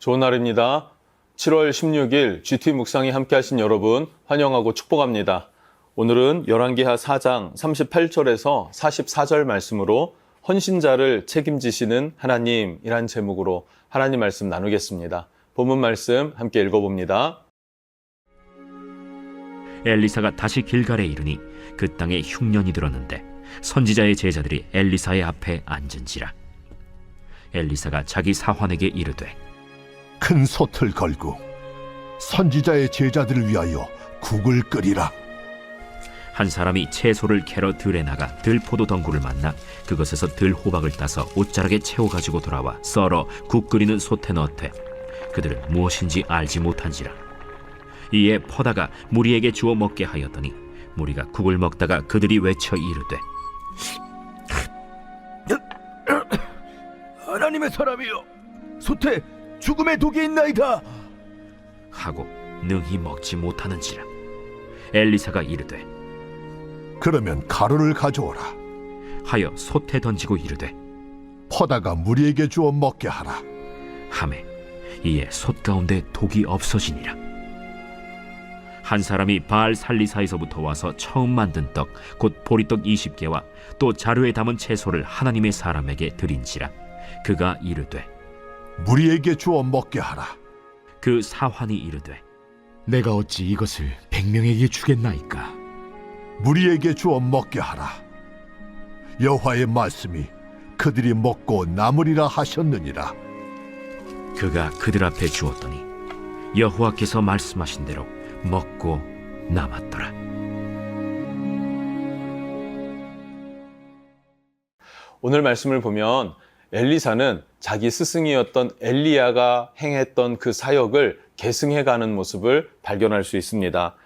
좋은 날입니다. 7월 16일 GT 묵상이 함께 하신 여러분 환영하고 축복합니다. 오늘은 열왕기하 4장 38절에서 44절 말씀으로 헌신자를 책임지시는 하나님이란 제목으로 하나님 말씀 나누겠습니다. 본문 말씀 함께 읽어봅니다. 엘리사가 다시 길갈에 이르니 그 땅에 흉년이 들었는데 선지자의 제자들이 엘리사의 앞에 앉은지라. 엘리사가 자기 사환에게 이르되 큰 솥을 걸고 선지자의 제자들을 위하여 국을 끓이라. 한 사람이 채소를 캐러 들에 나가 들포도 덩굴을 만나 그것에서 들호박을 따서 옷자락에 채워 가지고 돌아와 썰어 국 끓이는 솥에 넣되 그들은 무엇인지 알지 못한지라. 이에 퍼다가 무리에게 주어 먹게 하였더니 무리가 국을 먹다가 그들이 외쳐 이르되 하나님의 사람이여, 솥에 죽음의 독이 있나이다 하고 능히 먹지 못하는지라. 엘리사가 이르되 그러면 가루를 가져오라. 하여 솥에 던지고 이르되 퍼다가 무리에게 주어 먹게 하라. 하매 이에 솥 가운데 독이 없어지니라. 한 사람이 바알 살리사에서부터 와서 처음 만든 떡 곧 보리떡 20개와 또 자루에 담은 채소를 하나님의 사람에게 드린지라. 그가 이르되 무리에게 주어 먹게 하라. 그 사환이 이르되 내가 어찌 이것을 100명에게 주겠나이까? 무리에게 주어 먹게 하라. 여호와의 말씀이 그들이 먹고 남으리라 하셨느니라. 그가 그들 앞에 주었더니 여호와께서 말씀하신 대로 먹고 남았더라. 오늘 말씀을 보면 엘리사는 자기 스승이었던 엘리야가 행했던 그 사역을 계승해가는 모습을 발견할 수 있습니다.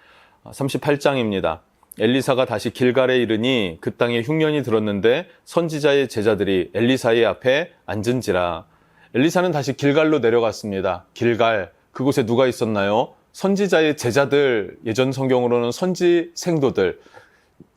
38장입니다. 엘리사가 다시 길갈에 이르니 그 땅에 흉년이 들었는데 선지자의 제자들이 엘리사의 앞에 앉은지라. 엘리사는 다시 길갈로 내려갔습니다. 길갈, 그곳에 누가 있었나요? 선지자의 제자들, 예전 성경으로는 선지 생도들,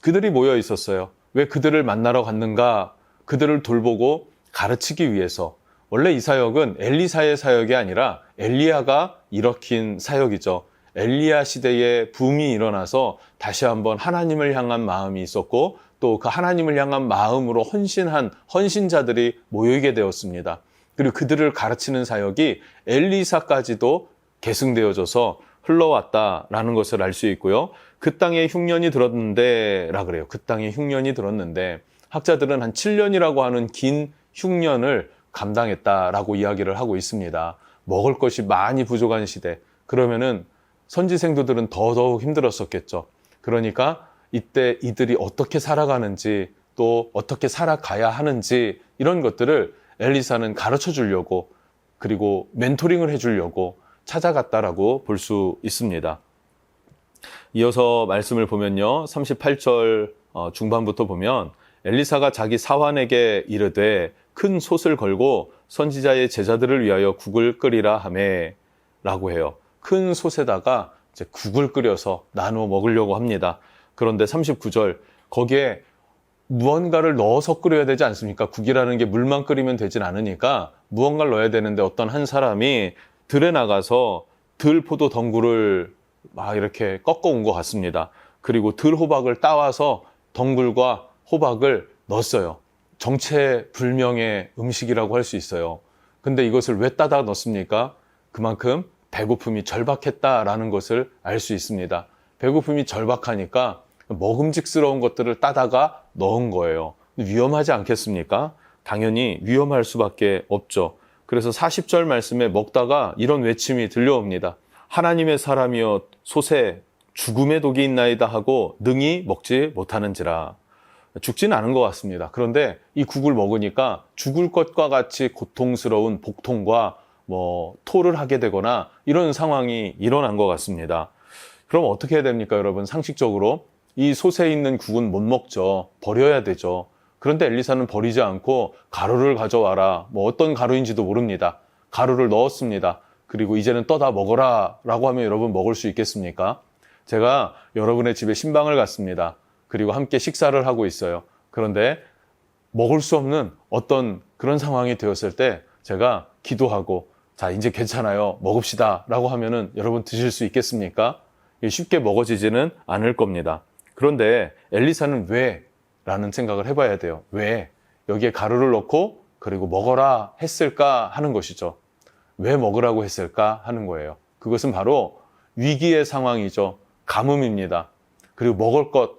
그들이 모여 있었어요. 왜 그들을 만나러 갔는가? 그들을 돌보고 가르치기 위해서. 원래 이 사역은 엘리사의 사역이 아니라 엘리야가 일으킨 사역이죠. 엘리야 시대에 붐이 일어나서 다시 한번 하나님을 향한 마음이 있었고 또 그 하나님을 향한 마음으로 헌신한 헌신자들이 모이게 되었습니다. 그리고 그들을 가르치는 사역이 엘리사까지도 계승되어져서 흘러왔다라는 것을 알 수 있고요. 그 땅에 흉년이 들었는데 라 그래요. 그 땅에 흉년이 들었는데 학자들은 한 7년이라고 하는 긴 흉년을 감당했다라고 이야기를 하고 있습니다. 먹을 것이 많이 부족한 시대. 그러면은 선지생도들은 더더욱 힘들었었겠죠. 그러니까 이때 이들이 어떻게 살아가는지 또 어떻게 살아가야 하는지 이런 것들을 엘리사는 가르쳐 주려고 그리고 멘토링을 해주려고 찾아갔다라고 볼 수 있습니다. 이어서 말씀을 보면요. 38절 중반부터 보면 엘리사가 자기 사환에게 이르되 큰 솥을 걸고 선지자의 제자들을 위하여 국을 끓이라 하매 라고 해요. 큰 솥에다가 이제 국을 끓여서 나누어 먹으려고 합니다. 그런데 39절 거기에 무언가를 넣어서 끓여야 되지 않습니까? 국이라는 게 물만 끓이면 되진 않으니까 무언가를 넣어야 되는데 어떤 한 사람이 들에 나가서 들포도 덩굴을 막 이렇게 꺾어 온 것 같습니다. 그리고 들호박을 따와서 덩굴과 호박을 넣었어요. 정체불명의 음식이라고 할 수 있어요. 근데 이것을 왜 따다 넣습니까? 그만큼 배고픔이 절박했다라는 것을 알 수 있습니다. 배고픔이 절박하니까 먹음직스러운 것들을 따다가 넣은 거예요. 위험하지 않겠습니까? 당연히 위험할 수밖에 없죠. 그래서 40절 말씀에 먹다가 이런 외침이 들려옵니다. 하나님의 사람이여 솥에 죽음의 독이 있나이다 하고 능히 먹지 못하는지라. 죽지는 않은 것 같습니다. 그런데 이 국을 먹으니까 죽을 것과 같이 고통스러운 복통과 토를 하게 되거나 이런 상황이 일어난 것 같습니다. 그럼 어떻게 해야 됩니까, 여러분? 상식적으로 이 솥에 있는 국은 못 먹죠. 버려야 되죠. 그런데 엘리사는 버리지 않고 가루를 가져와라. 어떤 가루인지도 모릅니다. 가루를 넣었습니다. 그리고 이제는 떠다 먹어라 라고 하면 여러분 먹을 수 있겠습니까? 제가 여러분의 집에 신방을 갔습니다. 그리고 함께 식사를 하고 있어요. 그런데 먹을 수 없는 어떤 그런 상황이 되었을 때 제가 기도하고 자, 이제 괜찮아요. 먹읍시다. 라고 하면은 여러분 드실 수 있겠습니까? 쉽게 먹어지지는 않을 겁니다. 그런데 엘리사는 왜? 라는 생각을 해봐야 돼요. 왜? 여기에 가루를 넣고 그리고 먹어라 했을까 하는 것이죠. 왜 먹으라고 했을까 하는 거예요. 그것은 바로 위기의 상황이죠. 가뭄입니다. 그리고 먹을 것,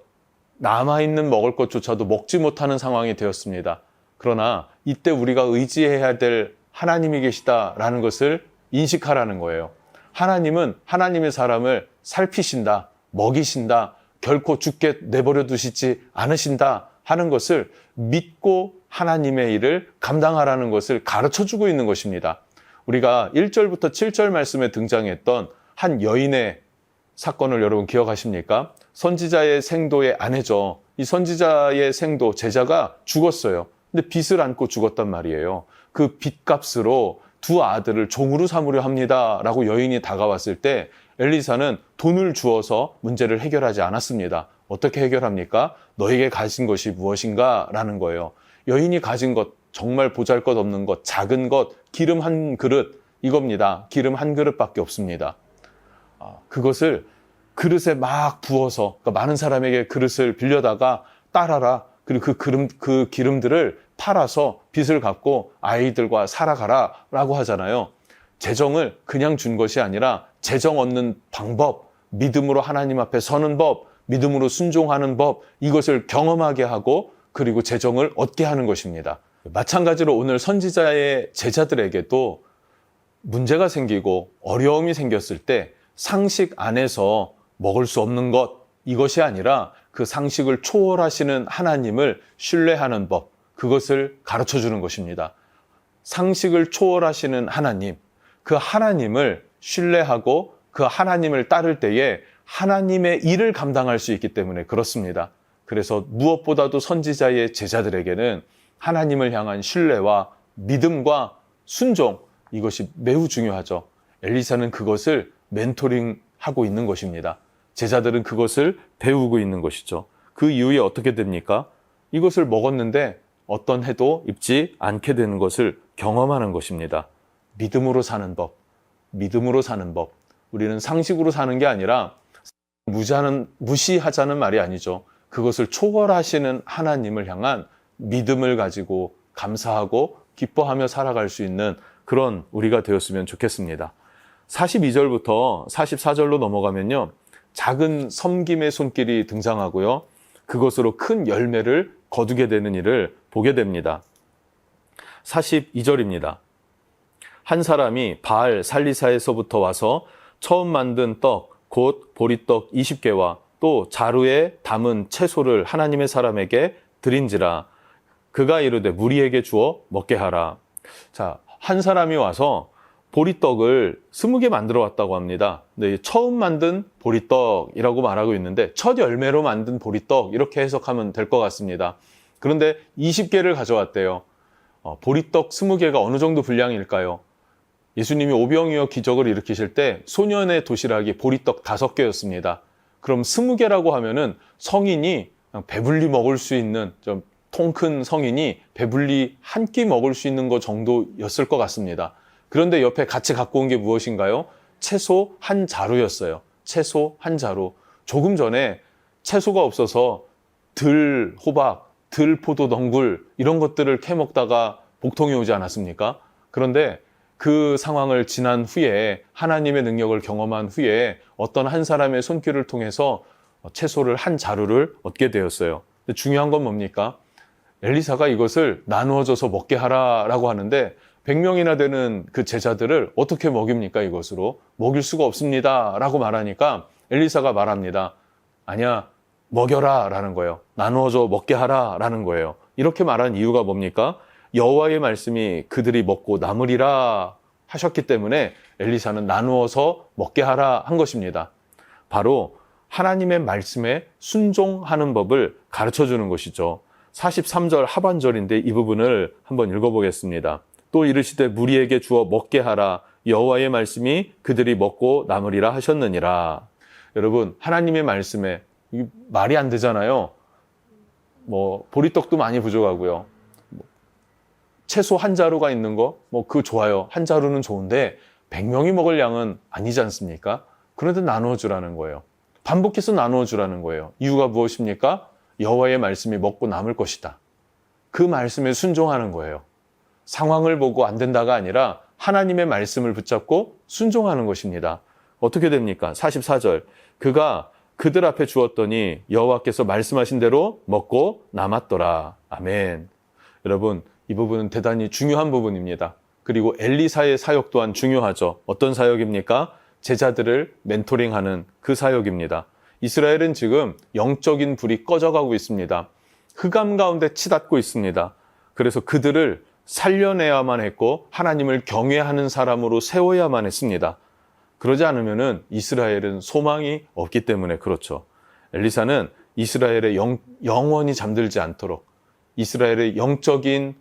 남아있는 먹을 것조차도 먹지 못하는 상황이 되었습니다. 그러나 이때 우리가 의지해야 될 하나님이 계시다라는 것을 인식하라는 거예요. 하나님은 하나님의 사람을 살피신다, 먹이신다, 결코 죽게 내버려 두시지 않으신다 하는 것을 믿고 하나님의 일을 감당하라는 것을 가르쳐주고 있는 것입니다. 우리가 1절부터 7절 말씀에 등장했던 한 여인의 사건을 여러분 기억하십니까? 선지자의 생도의 아내죠. 이 선지자의 생도, 제자가 죽었어요. 근데 빚을 안고 죽었단 말이에요. 그 빚값으로 두 아들을 종으로 삼으려 합니다. 라고 여인이 다가왔을 때 엘리사는 돈을 주어서 문제를 해결하지 않았습니다. 어떻게 해결합니까? 너에게 가진 것이 무엇인가? 라는 거예요. 여인이 가진 것, 정말 보잘것없는 것, 작은 것, 기름 한 그릇, 이겁니다. 기름 한 그릇밖에 없습니다. 그것을 그릇에 막 부어서, 그러니까 많은 사람에게 그릇을 빌려다가 따라라. 그리고 그 기름들을 팔아서 빚을 갚고 아이들과 살아가라 라고 하잖아요. 재정을 그냥 준 것이 아니라 재정 얻는 방법, 믿음으로 하나님 앞에 서는 법, 믿음으로 순종하는 법, 이것을 경험하게 하고 그리고 재정을 얻게 하는 것입니다. 마찬가지로 오늘 선지자의 제자들에게도 문제가 생기고 어려움이 생겼을 때 상식 안에서 먹을 수 없는 것, 이것이 아니라 그 상식을 초월하시는 하나님을 신뢰하는 법, 그것을 가르쳐 주는 것입니다. 상식을 초월하시는 하나님, 그 하나님을 신뢰하고 그 하나님을 따를 때에 하나님의 일을 감당할 수 있기 때문에 그렇습니다. 그래서 무엇보다도 선지자의 제자들에게는 하나님을 향한 신뢰와 믿음과 순종, 이것이 매우 중요하죠. 엘리사는 그것을 멘토링하고 있는 것입니다. 제자들은 그것을 배우고 있는 것이죠. 그 이후에 어떻게 됩니까? 이것을 먹었는데 어떤 해도 입지 않게 되는 것을 경험하는 것입니다. 믿음으로 사는 법, 믿음으로 사는 법. 우리는 상식으로 사는 게 아니라 무시하자는 말이 아니죠. 그것을 초월하시는 하나님을 향한 믿음을 가지고 감사하고 기뻐하며 살아갈 수 있는 그런 우리가 되었으면 좋겠습니다. 42절부터 44절로 넘어가면요. 작은 섬김의 손길이 등장하고요. 그것으로 큰 열매를 거두게 되는 일을 보게 됩니다. 42절입니다. 한 사람이 바알 살리사에서부터 와서 처음 만든 떡, 곧 보리떡 20개와 또 자루에 담은 채소를 하나님의 사람에게 드린지라. 그가 이르되 무리에게 주어 먹게 하라. 자, 한 사람이 와서 보리떡을 20개 만들어 왔다고 합니다. 네, 처음 만든 보리떡이라고 말하고 있는데 첫 열매로 만든 보리떡 이렇게 해석하면 될 것 같습니다. 그런데 20개를 가져왔대요. 보리떡 20개가 어느 정도 분량일까요? 예수님이 오병이어 기적을 일으키실 때 소년의 도시락이 보리떡 5개였습니다. 그럼 20개라고 하면은 성인이 그냥 배불리 먹을 수 있는 좀 통 큰 성인이 배불리 한 끼 먹을 수 있는 것 정도였을 것 같습니다. 그런데 옆에 같이 갖고 온 게 무엇인가요? 채소 한 자루였어요. 채소 한 자루. 조금 전에 채소가 없어서 들 호박, 들 포도 덩굴 이런 것들을 캐먹다가 복통이 오지 않았습니까? 그런데 그 상황을 지난 후에 하나님의 능력을 경험한 후에 어떤 한 사람의 손길을 통해서 채소를 한 자루를 얻게 되었어요. 근데 중요한 건 뭡니까? 엘리사가 이것을 나누어줘서 먹게 하라라고 하는데 100명이나 되는 그 제자들을 어떻게 먹입니까? 이것으로 먹일 수가 없습니다 라고 말하니까 엘리사가 말합니다. 아니야, 먹여라 라는 거예요. 나누어줘 먹게 하라 라는 거예요. 이렇게 말한 이유가 뭡니까? 여호와의 말씀이 그들이 먹고 남으리라 하셨기 때문에 엘리사는 나누어서 먹게 하라 한 것입니다. 바로 하나님의 말씀에 순종하는 법을 가르쳐 주는 것이죠. 43절 하반절인데 이 부분을 한번 읽어보겠습니다. 또 이르시되 무리에게 주어 먹게 하라. 여호와의 말씀이 그들이 먹고 남으리라 하셨느니라. 여러분, 하나님의 말씀에 이게 말이 안 되잖아요. 보리떡도 많이 부족하고요. 채소 한 자루가 있는 거, 그 좋아요. 한 자루는 좋은데 100명이 먹을 양은 아니지 않습니까? 그런데 나누어 주라는 거예요. 반복해서 나누어 주라는 거예요. 이유가 무엇입니까? 여호와의 말씀이 먹고 남을 것이다. 그 말씀에 순종하는 거예요. 상황을 보고 안 된다가 아니라 하나님의 말씀을 붙잡고 순종하는 것입니다. 어떻게 됩니까? 44절. 그가 그들 앞에 주었더니 여호와께서 말씀하신 대로 먹고 남았더라. 아멘. 여러분, 이 부분은 대단히 중요한 부분입니다. 그리고 엘리사의 사역 또한 중요하죠. 어떤 사역입니까? 제자들을 멘토링하는 그 사역입니다. 이스라엘은 지금 영적인 불이 꺼져가고 있습니다. 흑암 가운데 치닫고 있습니다. 그래서 그들을 살려내야만 했고 하나님을 경외하는 사람으로 세워야만 했습니다. 그러지 않으면은 이스라엘은 소망이 없기 때문에 그렇죠. 엘리사는 이스라엘의 영원히 잠들지 않도록, 이스라엘의 영적인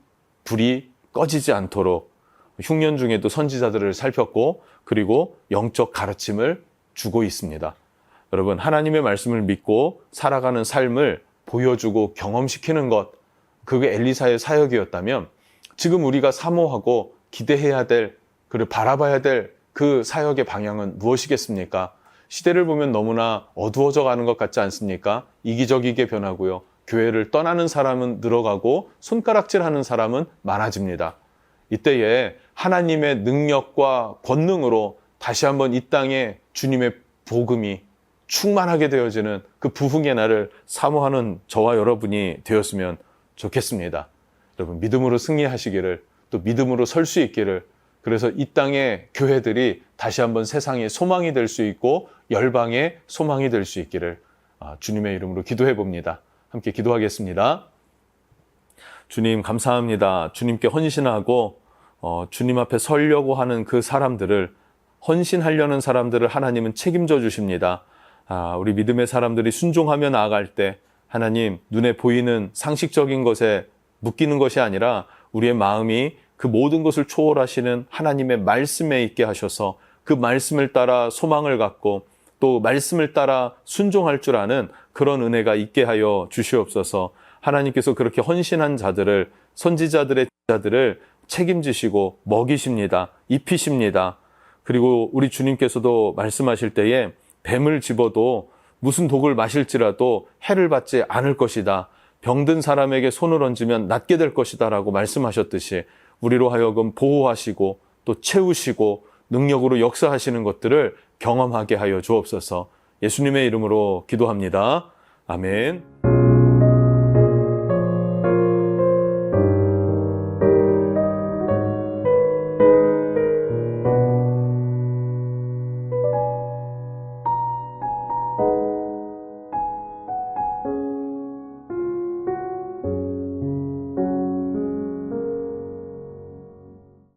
불이 꺼지지 않도록 흉년 중에도 선지자들을 살폈고, 그리고 영적 가르침을 주고 있습니다. 여러분, 하나님의 말씀을 믿고 살아가는 삶을 보여주고 경험시키는 것, 그게 엘리사의 사역이었다면 지금 우리가 사모하고 기대해야 될, 그리고 바라봐야 될 그 사역의 방향은 무엇이겠습니까? 시대를 보면 너무나 어두워져 가는 것 같지 않습니까? 이기적이게 변하고요. 교회를 떠나는 사람은 늘어가고 손가락질하는 사람은 많아집니다. 이때에 하나님의 능력과 권능으로 다시 한번 이 땅에 주님의 복음이 충만하게 되어지는 그 부흥의 날을 사모하는 저와 여러분이 되었으면 좋겠습니다. 여러분, 믿음으로 승리하시기를, 또 믿음으로 설 수 있기를, 그래서 이 땅의 교회들이 다시 한번 세상의 소망이 될 수 있고 열방의 소망이 될 수 있기를 주님의 이름으로 기도해 봅니다. 함께 기도하겠습니다. 주님, 감사합니다. 주님께 헌신하고 주님 앞에 서려고 하는 그 사람들을, 헌신하려는 사람들을 하나님은 책임져 주십니다. 우리 믿음의 사람들이 순종하며 나아갈 때 하나님, 눈에 보이는 상식적인 것에 묶이는 것이 아니라 우리의 마음이 그 모든 것을 초월하시는 하나님의 말씀에 있게 하셔서 그 말씀을 따라 소망을 갖고 또 말씀을 따라 순종할 줄 아는 그런 은혜가 있게 하여 주시옵소서. 하나님께서 그렇게 헌신한 자들을, 선지자들의 자들을 책임지시고 먹이십니다. 입히십니다. 그리고 우리 주님께서도 말씀하실 때에 뱀을 집어도 무슨 독을 마실지라도 해를 받지 않을 것이다. 병든 사람에게 손을 얹으면 낫게 될 것이다 라고 말씀하셨듯이 우리로 하여금 보호하시고 또 채우시고 능력으로 역사하시는 것들을 경험하게 하여 주옵소서. 예수님의 이름으로 기도합니다. 아멘.